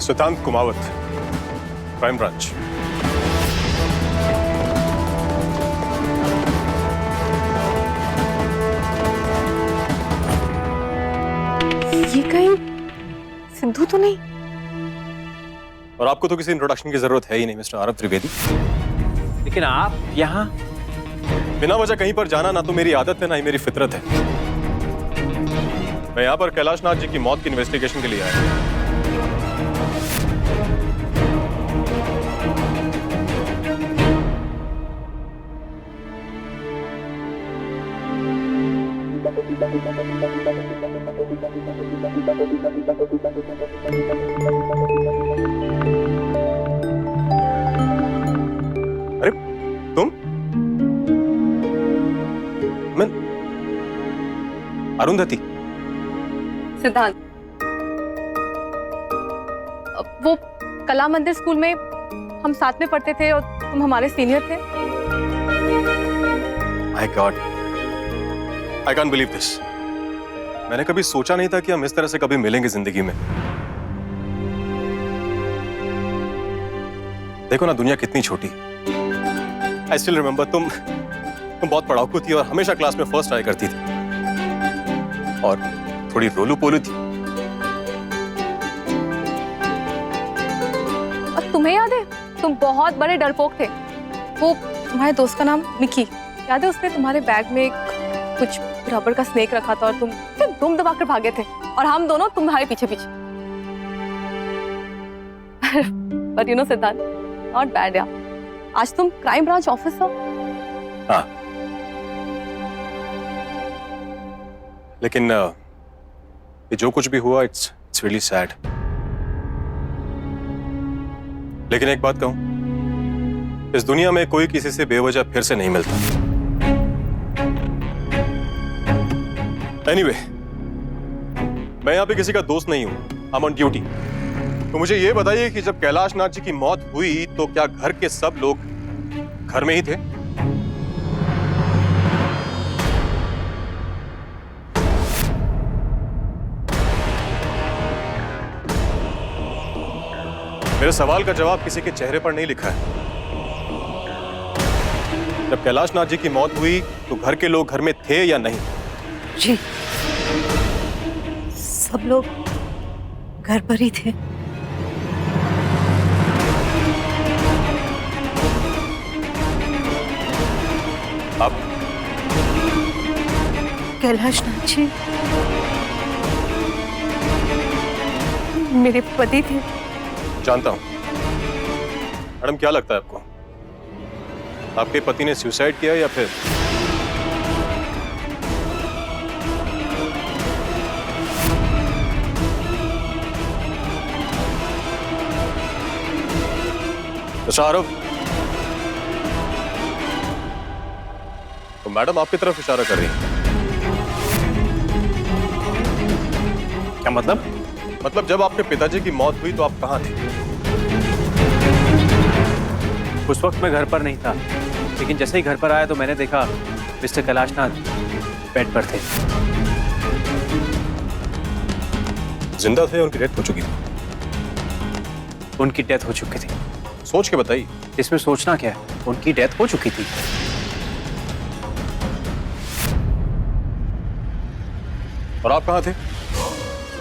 सिद्धांत Kumawat, crime branch. ये कहीं सिद्धू तो नहीं? और आपको तो किसी इंट्रोडक्शन की जरूरत है ही नहीं मिस्टर आरव त्रिवेदी। लेकिन आप यहाँ बिना वजह कहीं पर जाना ना तो मेरी आदत है ना ही मेरी फितरत है। मैं यहाँ पर कैलाश नाथ जी की मौत की इन्वेस्टिगेशन के लिए आया हूँ। अरे तुम? मैं अरुंधति। सिद्धांत, वो कला मंदिर स्कूल में हम साथ में पढ़ते थे और तुम हमारे सीनियर थे। My God, I can't believe this. मैंने कभी सोचा नहीं था कि हम इस तरह से कभी मिलेंगे जिंदगी में। देखो ना दुनिया कितनी छोटी। आई स्टिल रिमेंबर तुम बहुत पढ़ाकू थी और हमेशा क्लास में फर्स्ट आया करती थी और थोड़ी रोलू पोलू थी। और तुम्हें याद है, तुम बहुत बड़े डरपोक थे। वो तुम्हारे दोस्त का नाम मिकी, याद है? उसने तुम्हारे बैग में कुछ रबड़ का स्नेक रखा था और तुम फिर दुम दबाकर भागे थे और हम दोनों तुम्हारे पीछे पीछे। बट यू नो सिद्धांत, नॉट बैड यार। आज तुम क्राइम ब्रांच ऑफिसर हो। हाँ, लेकिन ये जो कुछ भी हुआ इट्स रियली सैड। लेकिन एक बात कहूं, इस दुनिया में कोई किसी से बेवजह फिर से नहीं मिलता। एनीवे, मैं यहाँ पे किसी का दोस्त नहीं हूं, आई एम ऑन ड्यूटी। तो मुझे ये बताइए कि जब कैलाश नाथ जी की मौत हुई तो क्या घर के सब लोग घर में ही थे? मेरे सवाल का जवाब किसी के चेहरे पर नहीं लिखा है। जब कैलाश नाथ जी की मौत हुई तो घर के लोग घर में थे या नहीं? जी, सब लोग घर पर ही थे। आप? कैलाश नाथ जी मेरे पति थे। जानता हूं। मैडम, क्या लगता है आपको, आपके पति ने सुसाइड किया या फिर? मिस्टर आरव, तो मैडम आपकी तरफ इशारा कर रही है। क्या मतलब? मतलब जब आपके पिताजी की मौत हुई तो आप कहां थे? उस वक्त मैं घर पर नहीं था, लेकिन जैसे ही घर पर आया तो मैंने देखा मिस्टर कैलाश नाथ बेड पर थे। जिंदा थे, उनकी डेथ हो चुकी थी। उनकी डेथ हो चुकी थी। सोच के बताइए। इसमें सोचना क्या है, उनकी डेथ हो चुकी थी। और आप कहां थे?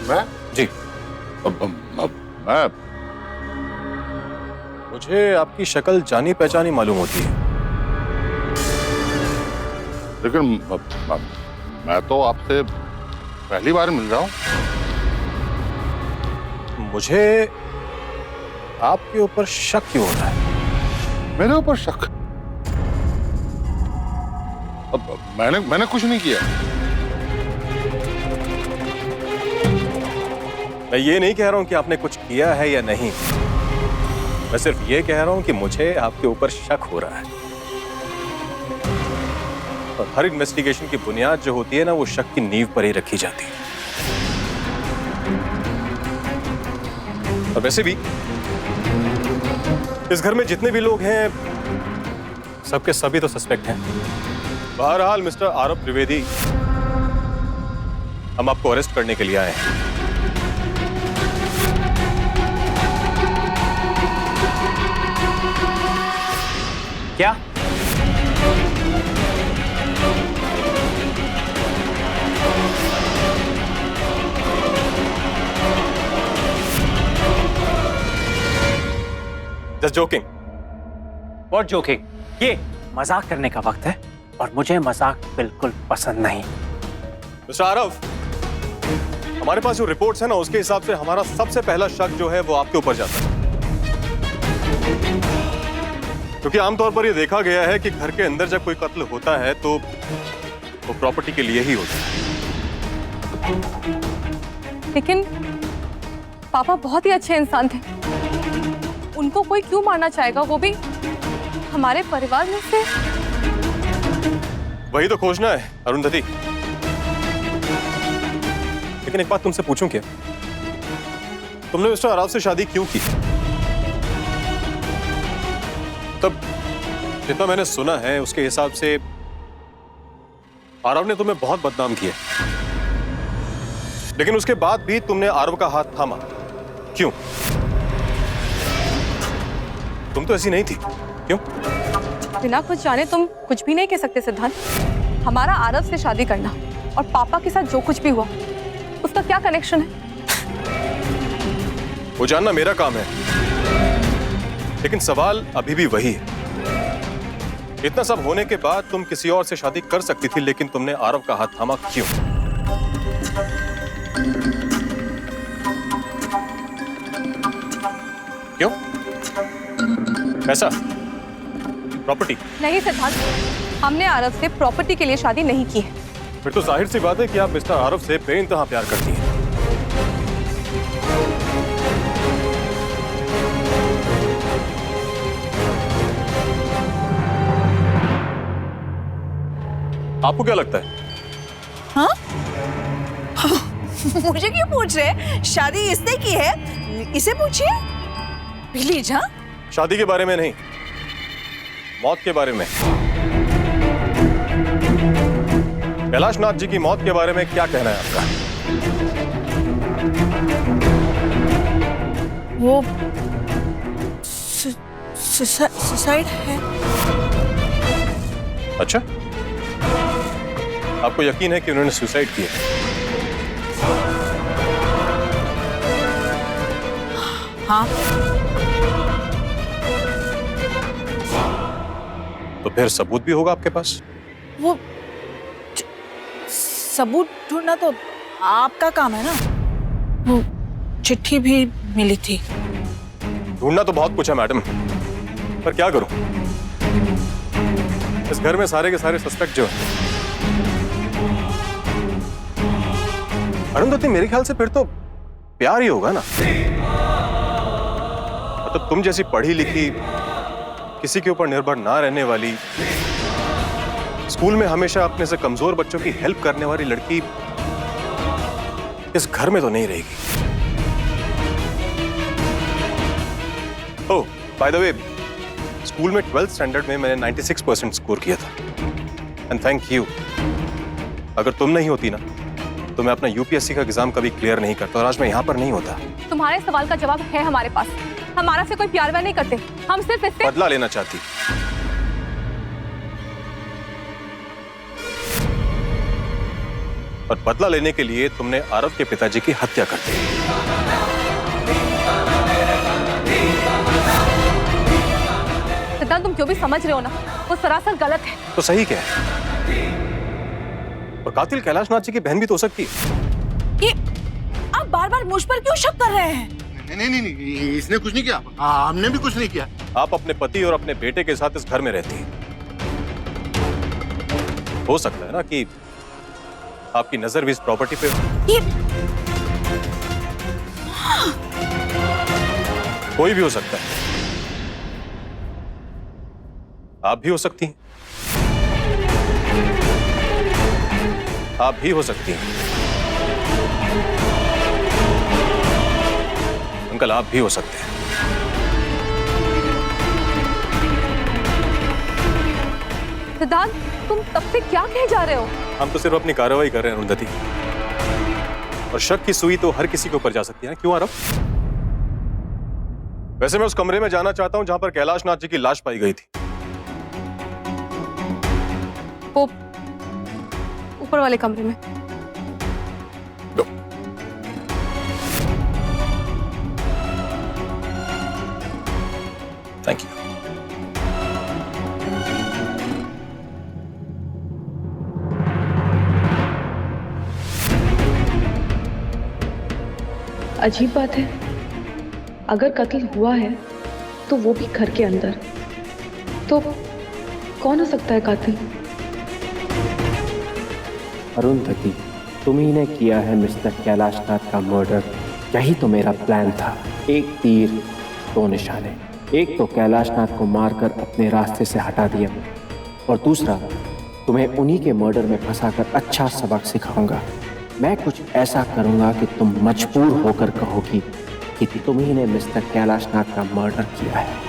मैं? जी। मैं मुझे आपकी शक्ल जानी पहचानी मालूम होती है। लेकिन मैं तो आपसे पहली बार मिल रहा हूं। मुझे आपके ऊपर शक क्यों हो रहा है? मेरे ऊपर शक? अब मैंने कुछ नहीं किया। मैं ये नहीं कह रहा हूं कि आपने कुछ किया है या नहीं। मैं सिर्फ ये कह रहा हूं कि मुझे आपके ऊपर शक हो रहा है। और हर इन्वेस्टिगेशन की बुनियाद जो होती है ना, वो शक की नींव पर ही रखी जाती है। और वैसे भी इस घर में जितने भी लोग हैं, सबके सभी तो सस्पेक्ट हैं। बहरहाल मिस्टर आरव त्रिवेदी, हम आपको अरेस्ट करने के लिए आए हैं। क्या? Just joking. What joking? ये मजाक करने का वक्त है और मुझे मजाक बिल्कुल पसंद नहीं। मिस्टर आरव, हमारे पास जो रिपोर्ट्स है ना, उसके हिसाब से हमारा सबसे पहला शक जो है वो आपके ऊपर जाता है, क्योंकि आमतौर पर यह देखा गया है कि घर के अंदर जब कोई कत्ल होता है तो वो प्रॉपर्टी के लिए ही होता है। लेकिन पापा बहुत ही अच्छे इंसान थे, उनको कोई क्यों मारना चाहेगा, वो भी हमारे परिवार में से? वही तो खोजना है अरुंधति। लेकिन एक बात तुमसे पूछूं क्या, तुमने मिस्टर आरव से शादी क्यों की? तब जितना मैंने सुना है उसके हिसाब से आरव ने तुम्हें बहुत बदनाम किया, लेकिन उसके बाद भी तुमने आरव का हाथ थामा, क्यों? तुम तो ऐसी नहीं थी, क्यों? बिना कुछ जाने तुम कुछ भी नहीं कह सकते सिद्धांत। हमारा आरव से शादी करना और पापा के साथ जो कुछ भी हुआ उसका क्या कनेक्शन है? वो जानना मेरा काम है, लेकिन सवाल अभी भी वही है। इतना सब होने के बाद तुम किसी और से शादी कर सकती थी, लेकिन तुमने आरव का हाथ थामा, क्यों? क्यों? ऐसा प्रॉपर्टी? नहीं सिद्धांत, हमने आरव से प्रॉपर्टी के लिए शादी नहीं की है। फिर तो जाहिर सी बात है कि आप मिस्टर आरव से बेइंतहा प्यार करती हैं। आपको क्या लगता है? हाँ? मुझे क्यों पूछ रहे हैं? शादी इसने की है, इसे पूछिए प्लीज। हाँ, शादी के बारे में नहीं, मौत के बारे में। कैलाश नाथ जी की मौत के बारे में क्या कहना है आपका? वो सुसाइड है। अच्छा, आपको यकीन है कि उन्होंने सुसाइड किया? हाँ। तो फिर सबूत भी होगा आपके पास? वो सबूत ढूंढना तो आपका काम है ना। वो चिट्ठी भी मिली थी। ढूंढना तो बहुत कुछ है मैडम, पर क्या करूं? इस घर में सारे के सारे सस्पेक्ट जो हैं, अरुंधति मेरे ख्याल से फिर तो प्यार ही होगा ना। मतलब तुम जैसी पढ़ी लिखी, किसी के ऊपर निर्भर ना रहने वाली, स्कूल में हमेशा अपने से कमजोर बच्चों की हेल्प करने वाली लड़की इस घर में तो नहीं रहेगी। ओह, बाय द वे, स्कूल में 12th स्टैंडर्ड में मैंने 96% स्कोर किया था, एंड थैंक यू। अगर तुम नहीं होती ना तो मैं अपना यूपीएससी का एग्जाम कभी क्लियर नहीं करता और आज मैं यहाँ पर नहीं होता। तुम्हारे सवाल का जवाब है हमारे पास। हमारा से कोई प्यार व्यार नहीं करते, हम सिर्फ इससे बदला लेना चाहती। और बदला लेने के लिए तुमने आरव के पिताजी की हत्या कर दी। सिद्धांत, तुम जो भी समझ रहे हो ना वो सरासर गलत है। तो सही क्या है? और कातिल कैलाश नाथ जी की बहन भी तो हो सकती है। ये आप बार बार मुझ पर क्यों शक कर रहे हैं? नहीं, इसने कुछ नहीं किया। हमने भी कुछ नहीं किया। आप अपने पति और अपने बेटे के साथ इस घर में रहती हैं। हो सकता है ना कि आपकी नजर भी इस प्रॉपर्टी पे हो। ये कोई भी हो सकता है, आप भी हो सकती हैं, आप भी हो सकती हैं, अंकल आप भी हो सकते हैं। सिद्धांत, तुम तब से क्या कहे जा रहे हो? हम तो सिर्फ अपनी कार्रवाई कर रहे हैं अरुंधति, और शक की सुई तो हर किसी के ऊपर जा सकती है ना, क्यों आरव? वैसे मैं उस कमरे में जाना चाहता हूं जहां पर कैलाश नाथ जी की लाश पाई गई थी। वो ऊपर वाले कमरे में। Thank you. अजीब बात है, अगर कत्ल हुआ है तो वो भी घर के अंदर, तो कौन हो सकता है कातिल? अरुंधति, तुम ही ने किया है मिस्टर कैलाशनाथ का मर्डर। यही तो मेरा प्लान था। एक तीर दो निशाने। एक तो कैलाशनाथ को मारकर अपने रास्ते से हटा दिया, और दूसरा तुम्हें उन्हीं के मर्डर में फंसाकर अच्छा सबक सिखाऊंगा। मैं कुछ ऐसा करूंगा कि तुम मजबूर होकर कहोगी कि तुम ही ने मिस्टर कैलाशनाथ का मर्डर किया है।